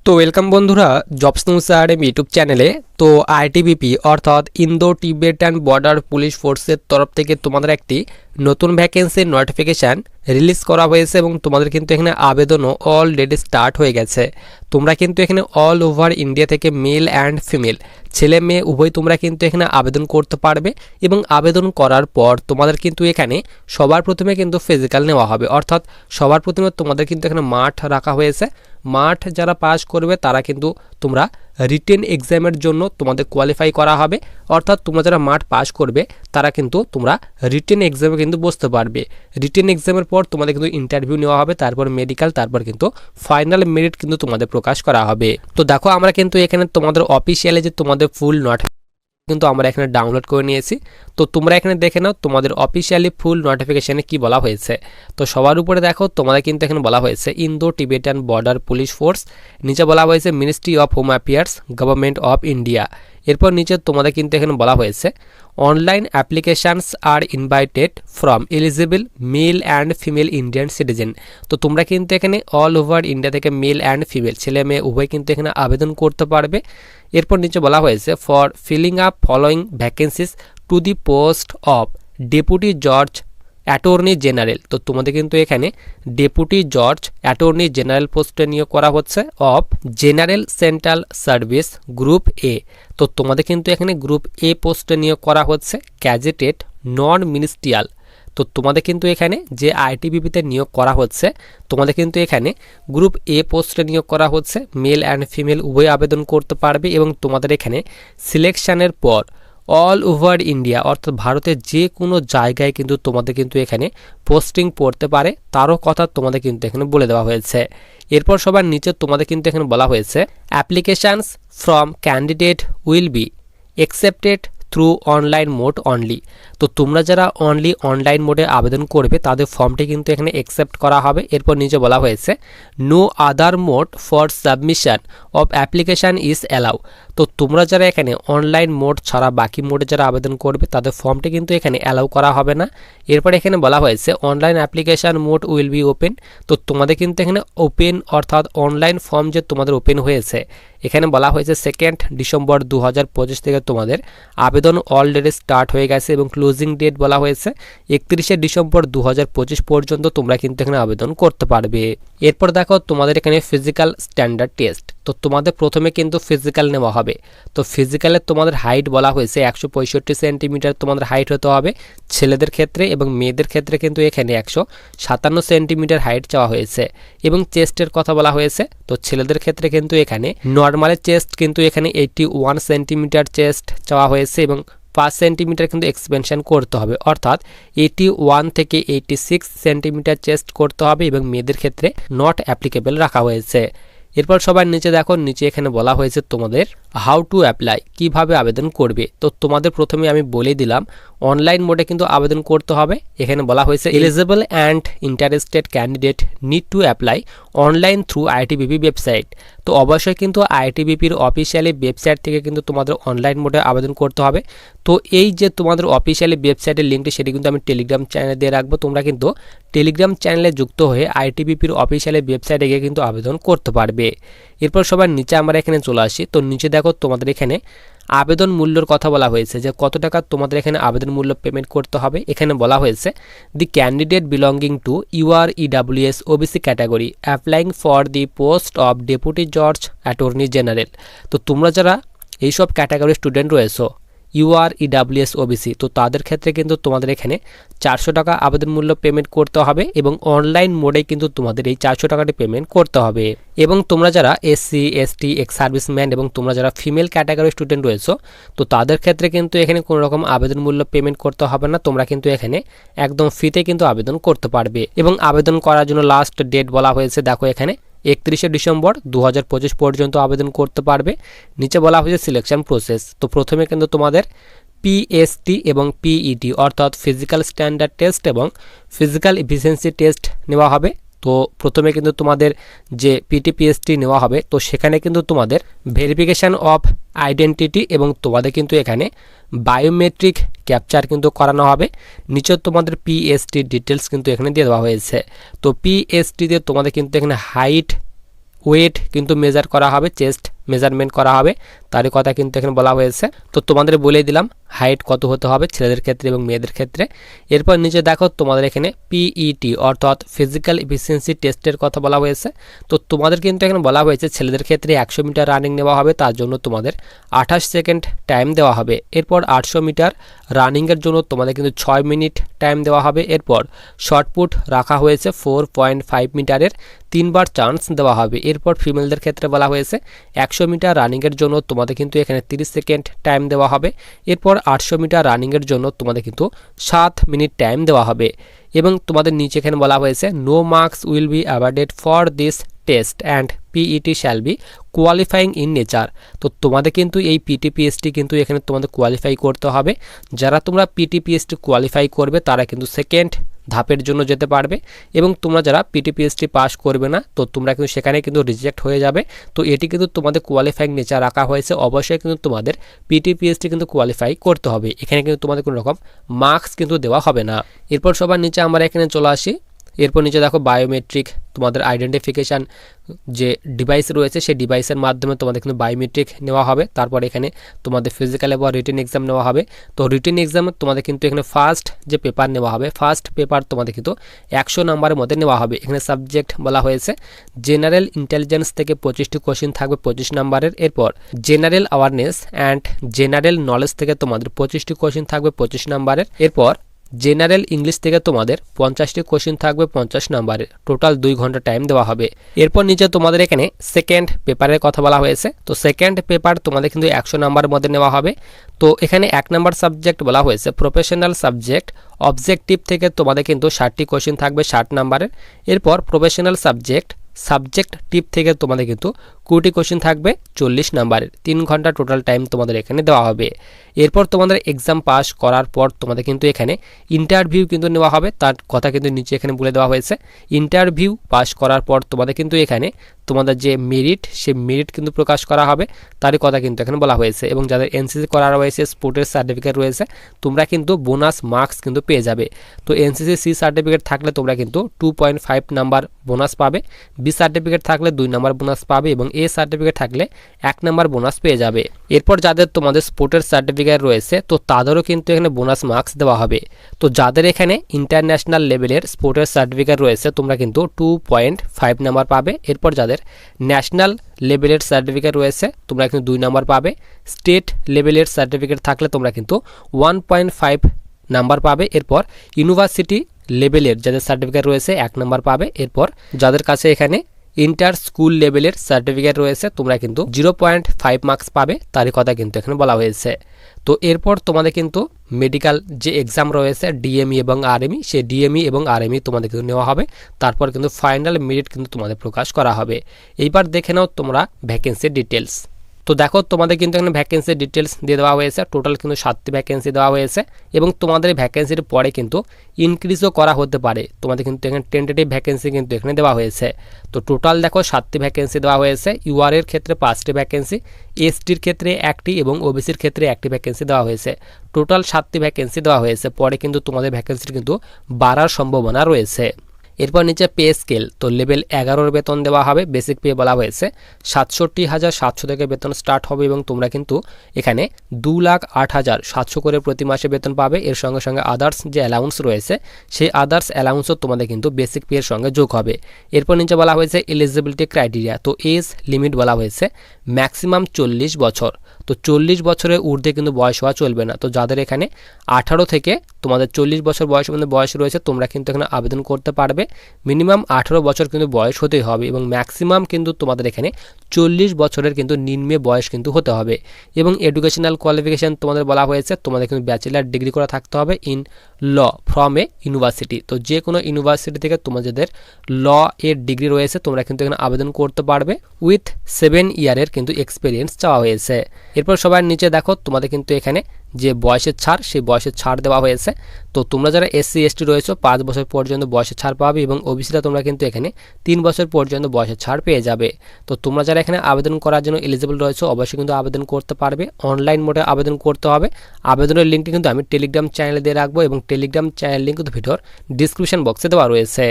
তো ওয়েলকাম বন্ধুরা jobs news RM YouTube চ্যানেলে। তো আইটিবিপি অর্থাৎ ইন্দো টিবেটান বর্ডার পুলিশ ফোর্সের তরফ থেকে তোমাদের একটি নতুন ভ্যাকেন্সির নোটিফিকেশান রিলিজ করা হয়েছে এবং তোমাদের কিন্তু এখানে আবেদনও অলরেডি স্টার্ট হয়ে গেছে। তোমরা কিন্তু এখানে অল ওভার ইন্ডিয়া থেকে মেল অ্যান্ড ফিমেল ছেলে মেয়ে উভয় তোমরা কিন্তু এখানে আবেদন করতে পারবে এবং আবেদন করার পর তোমাদের কিন্তু এখানে সবার প্রথমে কিন্তু ফিজিক্যাল নেওয়া হবে, অর্থাৎ সবার প্রথমে তোমাদের কিন্তু এখানে মাঠ রাখা হয়েছে। মাঠ যারা পাস করবে তারা কিন্তু তোমরা রিটেন এক্সামের জন্য তোমাদের কোয়ালিফাই করা হবে, অর্থাৎ তোমরা যারা মাঠ পাস করবে তারা কিন্তু তোমরা রিটেন এক্সামে কিন্তু বসতে পারবে। রিটেন এক্সামের পর তোমাদের কিন্তু ইন্টারভিউ নেওয়া হবে, তারপর মেডিকেল, তারপর কিন্তু ফাইনাল মেরিট কিন্তু তোমাদের প্রকাশ করা হবে। তো দেখো আমরা কিন্তু এখানে তোমাদের অফিসিয়ালি যে তোমাদের ফুল কিন্তু আমরা এখানে ডাউনলোড করে নিয়েছি। তো তোমরা এখানে দেখে নাও তোমাদের অফিসিয়ালি ফুল নোটিফিকেশনে কি বলা হয়েছে। তো সবার উপরে দেখো তোমাদের কিন্তু এখানে বলা হয়েছে Indo Tibetan border police force, নিচে বলা হয়েছে ministry of home affairs government of India. এরপর নিচে তোমাদের কিন্তু এখানে বলা হয়েছে online applications are invited from eligible male and female Indian citizen. তো তোমরা কিন্তু এখানে অল ওভার ইন্ডিয়া থেকে মেল অ্যান্ড ফিমেল ছেলে মেয়ে উভয় কিন্তু এখানে আবেদন করতে পারবে। এরপর নিচে বলা হয়েছে for filling up following vacancies to the post of deputy জজ অ্যাটর্নি জেনারেল। তো তোমাদের কিন্তু এখানে ডেপুটি জজ অ্যাটর্নি জেনারেল পোস্টে নিয়োগ করা হচ্ছে of general central service group এ। তো তোমাদের কিন্তু এখানে গ্রুপ এ পোস্টে নিয়োগ করা হচ্ছে গ্যাজেটেড নন মিনিস্ট্রিয়াল। তো তোমাদের কিন্তু এখানে যে আইটিবিপিতে নিয়োগ করা হচ্ছে তোমাদের কিন্তু এখানে গ্রুপ এ পোস্টে নিয়োগ করা হচ্ছে, মেল অ্যান্ড ফিমেল উভয় আবেদন করতে পারবে এবং তোমাদের এখানে সিলেকশানের পর অল ওভার ইন্ডিয়া অর্থাৎ ভারতের যে কোনো জায়গায় কিন্তু তোমাদের কিন্তু এখানে পোস্টিং পড়তে পারে, তারও কথা তোমাদের কিন্তু এখানে বলে দেওয়া হয়েছে। এরপর সবার নিচে তোমাদের কিন্তু এখানে বলা হয়েছে applications from candidate will be accepted through online mode only. তো তোমরা যারা অনলি অনলাইন মোডে আবেদন করবে তাদের ফর্মটি কিন্তু এখানে অ্যাকসেপ্ট করা হবে। এরপর নিচে বলা হয়েছে no other mode for submission of application is allow. তো তোমরা যারা এখানে অনলাইন মোড ছাড়া বাকি মোডে যারা আবেদন করবে তাদের ফর্মটি কিন্তু এখানে অ্যালাউ করা হবে না। এরপর এখানে বলা হয়েছে online application mode will be open. তো তোমাদের কিন্তু এখানে ওপেন অর্থাৎ অনলাইন ফর্ম যে তোমাদের ওপেন হয়েছে এখানে বলা হয়েছে 2 ডিসেম্বর 2025 থেকে তোমাদের আবেদন অলরেডি স্টার্ট হয়ে গেছে এবং ক্লোজিং ডেট বলা হয়েছে 31 ডিসেম্বর 2025 পর্যন্ত তোমরা কিন্তু এখানে আবেদন করতে পারবে। এরপর দেখো তোমাদের এখানে ফিজিক্যাল স্ট্যান্ডার্ড টেস্ট। তো তোমাদের প্রথমে কিন্তু ফিজিক্যাল নেওয়া হবে। তো ফিজিক্যালে তোমাদের হাইট বলা হয়েছে 165 সেন্টিমিটার তোমাদের হাইট হতে হবে ছেলেদের ক্ষেত্রে, এবং মেয়েদের ক্ষেত্রে কিন্তু এখানে 157 সেন্টিমিটার হাইট চাওয়া হয়েছে। এবং চেস্টের কথা বলা হয়েছে, তো ছেলেদের ক্ষেত্রে কিন্তু এখানে নর্মালের চেস্ট কিন্তু এখানে 81 সেন্টিমিটার চেস্ট চাওয়া হয়েছে এবং 5 সেন্টিমিটার কিন্তু এক্সপেনশন করতে হবে, অর্থাৎ 81 থেকে 86 সেন্টিমিটার চেস্ট করতে হবে এবং মেয়েদের ক্ষেত্রে নট অ্যাপ্লিকেবল রাখা হয়েছে। এরপর সবার নিচে দেখো নিচে এখানে বলা হয়েছে তোমাদের হাউ টু অ্যাপ্লাই, কিভাবে আবেদন করবে। তো তোমাদের প্রথমে আমি বলে দিলাম অনলাইন মোডে কিন্তু আবেদন করতে হবে। এখানে বলা হয়েছে eligible and interested candidate need to apply online through ITBP website. তো অবশ্যই কিন্তু আইটিবিপির অফিসিয়ালি ওয়েবসাইট থেকে কিন্তু তোমাদের অনলাইন মোডে আবেদন করতে হবে। তো এই যে তোমাদের অফিসিয়ালি ওয়েবসাইটের লিঙ্কটি সেটি কিন্তু আমি টেলিগ্রাম চ্যানেলে দিয়ে রাখবো, তোমরা কিন্তু টেলিগ্রাম চ্যানেলে যুক্ত হয়ে আইটিবিপির অফিসিয়ালি ওয়েবসাইটে গিয়ে কিন্তু আবেদন করতে পারবে। এরপর সবার নিচে আমরা এখানে চলে আসি। তো নিচে দেখো তোমাদের এখানে আবেদন মূল্যর কথা বলা হয়েছে যে কত টাকা তোমাদের এখানে আবেদন মূল্য পেমেন্ট করতে হবে। এখানে বলা হয়েছে the candidate belonging to UREWS OBC category applying for the post of deputy জজ অ্যাটর্নি জেনারেল। তো তোমরা যারা এইসব ক্যাটাগরির স্টুডেন্ট রয়েছো UREWS OBC, তো তাদের ক্ষেত্রে কিন্তু তোমাদের এখানে 400 টাকা আবেদন মূল্য পেমেন্ট করতে হবে এবং অনলাইন মোডে কিন্তু তোমাদের এই 400 টাকাটি পেমেন্ট করতে হবে। এবং তোমরা যারা SC ST এক্স সার্ভিসম্যান এবং তোমরা যারা ফিমেল ক্যাটাগরির স্টুডেন্ট রয়েছো তো তাদের ক্ষেত্রে কিন্তু এখানে কোনো রকম আবেদন মূল্য পেমেন্ট করতে হবে না, তোমরা কিন্তু এখানে একদম ফ্রিতে কিন্তু আবেদন করতে পারবে। এবং আবেদন করার জন্য লাস্ট ডেট বলা হয়েছে দেখো এখানে 31 ডিসেম্বর 2025 পর্যন্ত আবেদন করতে পারবে। নিচে বলা হয়েছে সিলেকশন প্রসেস। তো প্রথমে কিন্তু তোমাদের PST এবং PET অর্থাৎ ফিজিক্যাল স্ট্যান্ডার্ড টেস্ট এবং ফিজিক্যাল এফিসিয়েন্সি টেস্ট নেওয়া হবে। তো প্রথমে কিন্তু তোমাদের যে PTPST নেওয়া হবে তো সেখানে কিন্তু তোমাদের ভেরিফিকেশান অফ আইডেন্টিটি এবং তোমাদের কিন্তু এখানে বায়োমেট্রিক ক্যাপচার কিন্তু করানো হবে। নিচে তোমাদের PST ডিটেলস কিন্তু এখানে দিয়ে দেওয়া হয়েছে। তো PSTতে তোমাদের কিন্তু এখানে হাইট ওয়েট কিন্তু মেজার করা হবে, চেস্ট মেজারমেন্ট করা হবে, তারই কথা কিন্তু এখানে বলা হয়েছে। তো তোমাদের বলে দিলাম হাইট কত হতে হবে ছেলেদের ক্ষেত্রে এবং মেয়েদের ক্ষেত্রে। এরপর নিচে দেখো তোমাদের এখানে পিইটি অর্থাৎ ফিজিক্যাল এফিসিয়েন্সি টেস্টের কথা বলা হয়েছে। তো তোমাদের কিন্তু এখানে বলা হয়েছে ছেলেদের ক্ষেত্রে 100 মিটার রানিং নেওয়া হবে, তার জন্য তোমাদের 28 সেকেন্ড টাইম দেওয়া হবে। এরপর 800 মিটার রানিংয়ের জন্য তোমাদের কিন্তু 6 মিনিট টাইম দেওয়া হবে। এরপর শর্টপুট রাখা হয়েছে 4.5 মিটারের 3বার চান্স দেওয়া হবে। এরপর ফিমেলদের ক্ষেত্রে বলা হয়েছে 100 মিটার রানিংয়ের জন্য তোমাদের কিন্তু এখানে 30 সেকেন্ড টাইম দেওয়া হবে। এরপর 800 মিটার রানিংয়ের জন্য তোমাদের কিন্তু 7 মিনিট টাইম দেওয়া হবে। এবং তোমাদের নিচে এখানে বলা হয়েছে no marks will be awarded for this test and PET shall be qualifying in nature. তো তোমাদের কিন্তু এই পিটিপিএসটি কিন্তু এখানে তোমাদের কোয়ালিফাই করতে হবে। যারা তোমরা পিটিপিএসটি কোয়ালিফাই করবে তারা কিন্তু সেকেন্ড ধাপের জন্য যেতে পারবে, এবং তোমরা যারা পিটিপিএসটি পাস করবে না তো তোমরা কিন্তু সেখানে কিন্তু রিজেক্ট হয়ে যাবে। তো এটি কিন্তু তোমাদের কোয়ালিফাইং নেচার রাখা হয়েছে, অবশ্যই কিন্তু তোমাদের পিটিপিএসটি কিন্তু কোয়ালিফাই করতে হবে। এখানে কিন্তু তোমাদের কোনো রকম মার্কস কিন্তু দেওয়া হবে না। এরপর সবার নিচে আমরা এখানে চলে আসি। এরপর নিচে দেখো বায়োমেট্রিক তোমাদের আইডেন্টিফিকেশান যে ডিভাইস রয়েছে সেই ডিভাইসের মাধ্যমে তোমাদের কিন্তু বায়োমেট্রিক নেওয়া হবে। তারপর এখানে তোমাদের ফিজিক্যাল এবং রিটেন এক্সাম নেওয়া হবে। তো রিটেন এক্সাম তোমাদের কিন্তু এখানে ফার্স্ট যে পেপার নেওয়া হবে, ফার্স্ট পেপার তোমাদের কিন্তু 100 নাম্বারের মধ্যে নেওয়া হবে। এখানে সাবজেক্ট বলা হয়েছে জেনারেল ইন্টেলিজেন্স থেকে 25টি কোশ্চেন থাকবে 25 নাম্বারের। এরপর general awareness and general knowledge থেকে তোমাদের 25টি কোশ্চেন থাকবে 25 নাম্বারের। এরপর জেনারেল ইংলিশ থেকে তোমাদের 50টি কোশ্চেন থাকবে 50 নাম্বারের। টোটাল 2 ঘন্টা টাইম দেওয়া হবে। এরপর নিচে তোমাদের এখানে সেকেন্ড পেপারের কথা বলা হয়েছে। তো সেকেন্ড পেপার তোমাদের কিন্তু 100 নাম্বারের মধ্যে নেওয়া হবে। তো এখানে 1 নাম্বার সাবজেক্ট বলা হয়েছে প্রফেশনাল সাবজেক্ট অবজেক্টিভ থেকে তোমাদের কিন্তু 60টি কোশ্চেন থাকবে 60 নাম্বারের। এরপর প্রফেশনাল সাবজেক্ট টিপ থেকে তোমাদের কিন্তু 20টি কোশ্চেন থাকবে 40 নাম্বারের। 3 ঘন্টা টোটাল টাইম তোমাদের এখানে দেওয়া হবে। এরপর তোমাদের এক্সাম পাস করার পর তোমাদের কিন্তু এখানে ইন্টারভিউ কিন্তু নেওয়া হবে, তার কথা কিন্তু নিচে এখানে বলে দেওয়া হয়েছে। ইন্টারভিউ পাস করার পর তোমাদের কিন্তু এখানে তোমাদের যে মেরিট সে মেরিট কিন্তু প্রকাশ করা হবে, তারই কথা কিন্তু এখানে বলা হয়েছে। এবং যাদের এনসিসি করা রয়েছে, স্পোর্টের সার্টিফিকেট রয়েছে, তোমরা কিন্তু বোনাস মার্কস কিন্তু পেয়ে যাবে। তো এনসিসি সি সার্টিফিকেট থাকলে তোমরা কিন্তু 2.5 নাম্বার বোনাস পাবে, বি সার্টিফিকেট থাকলে 2 নাম্বার বোনাস পাবে, এবং এ সার্টিফিকেট থাকলে 1 নাম্বার বোনাস পেয়ে যাবে। এরপর যাদের তোমাদের স্পোর্টের সার্টিফিকেট রয়েছে তো তাদেরও কিন্তু এখানে বোনাস মার্কস দেওয়া হবে। তো যাদের এখানে ইন্টারন্যাশনাল লেভেলের স্পোর্টের সার্টিফিকেট রয়েছে তোমরা কিন্তু 2.5 নাম্বার পাবে। এরপর যাদের ন্যাশনাল লেভেলের সার্টিফিকেট রয়েছে তোমরা কিন্তু 2 নাম্বার পাবে। স্টেট লেভেলের সার্টিফিকেট থাকলে তোমরা কিন্তু 1.5 নাম্বার পাবে। এরপর ইউনিভার্সিটি লেভেলের যাদের সার্টিফিকেট রয়েছে 1 নাম্বার পাবে। এরপর যাদের কাছে এখানে ইন্টার স্কুল লেভেলের সার্টিফিকেট রয়েছে তোমরা কিন্তু 0.5 মার্কস পাবে, তারই কথা কিন্তু এখানে বলা হয়েছে। তো এরপর তোমাদের কিন্তু মেডিকেল যে এক্সাম রয়েছে ডিএমই এবং আরএমই, সেই ডিএমই এবং আরএমই তোমাদের কিন্তু নেওয়া হবে। তারপর কিন্তু ফাইনাল মেরিট কিন্তু তোমাদের প্রকাশ করা হবে। এইবার দেখে নাও তোমরা ভ্যাকেন্সির ডিটেলস। তো দেখো তোমাদের কিন্তু এখানে ভ্যাকেন্সির ডিটেলস দিয়ে দেওয়া হয়েছে। টোটাল কিন্তু 7টি ভ্যাকেন্সি দেওয়া হয়েছে, এবং তোমাদের ভ্যাকেন্সির পরে কিন্তু ইনক্রিজও করা হতে পারে। তোমাদের কিন্তু এখানে টেন্টেটিভ ভ্যাকেন্সি কিন্তু এখানে দেওয়া হয়েছে। তো টোটাল দেখো 7টি ভ্যাকেন্সি দেওয়া হয়েছে। ইউআর এর ক্ষেত্রে 5টি ভ্যাকেন্সি, এসটির ক্ষেত্রে 1টি এবং ওবিসির ক্ষেত্রে 1টি ভ্যাকেন্সি দেওয়া হয়েছে। টোটাল 7টি ভ্যাকেন্সি দেওয়া হয়েছে। পরে কিন্তু তোমাদের ভ্যাকেন্সির কিন্তু বাড়ার সম্ভাবনা রয়েছে। এরপর নিচে পে স্কেল, তো লেভেল 11 বেতন দেওয়া হবে। বেসিক পে বলা হয়েছে 67,700 থেকে বেতন স্টার্ট হবে, এবং তোমরা কিন্তু এখানে 2,08,700 করে প্রতি মাসে বেতন পাবে। এর সঙ্গে সঙ্গে আদার্স যে অ্যালাউন্স রয়েছে সেই আদার্স অ্যালাউন্সও তোমাদের কিন্তু বেসিক পে এর সঙ্গে যোগ হবে। এরপর নিচে বলা হয়েছে এলিজিবিলিটি ক্রাইটেরিয়া, তো এজ লিমিট বলা হয়েছে ম্যাক্সিমাম 40 বছর। তো 40 বছরের ঊর্ধ্বে কিন্তু বয়স হওয়া চলবে না। তো যাদের এখানে 18 থেকে তোমাদের 40 বছর বয়সের মধ্যে বয়স রয়েছে তোমরা কিন্তু এখানে আবেদন করতে পারবে। মিনিমাম 18 বছর কিন্তু বয়স হতেই হবে, এবং ম্যাক্সিমাম কিন্তু তোমাদের এখানে 40 বছরের কিন্তু নিম্নে বয়স কিন্তু হতে হবে। এবং এডুকেশনাল কোয়ালিফিকেশান তোমাদের বলা হয়েছে তোমাদের কিন্তু ব্যাচেলার ডিগ্রি করা থাকতে হবে in law from a university. তো যে কোনো ইউনিভার্সিটি থেকে তোমাদের ল এর ডিগ্রি রয়েছে তোমরা কিন্তু এখানে আবেদন করতে পারবে উইথ 7 ইয়ারের কিন্তু এক্সপিরিয়েন্স চাওয়া হয়েছে। এরপর সবার নিচে দেখো তোমাদের কিন্তু এখানে যে বয়সের ছাড় সেই বয়সের ছাড় দেওয়া হয়েছে। তো তোমরা যারা এসসি এসটি রয়েছে 5 বছর পর্যন্ত বয়সের ছাড় পাবে, এবং ওবিসিরা তোমরা কিন্তু এখানে 3 বছর পর্যন্ত বয়সের ছাড় পেয়ে যাবে। তো তোমরা যারা এখানে আবেদন করার জন্য এলিজিবল রয়েছে অবশ্যই কিন্তু আবেদন করতে পারবে। অনলাইন মোডে আবেদন করতে হবে। আবেদনের লিঙ্কটি কিন্তু আমি টেলিগ্রাম চ্যানেলে দিয়ে রাখবো, এবং টেলিগ্রাম চ্যানেল লিঙ্ক কিন্তু ভিডিওর ডিসক্রিপশন বক্সে দেওয়া রয়েছে।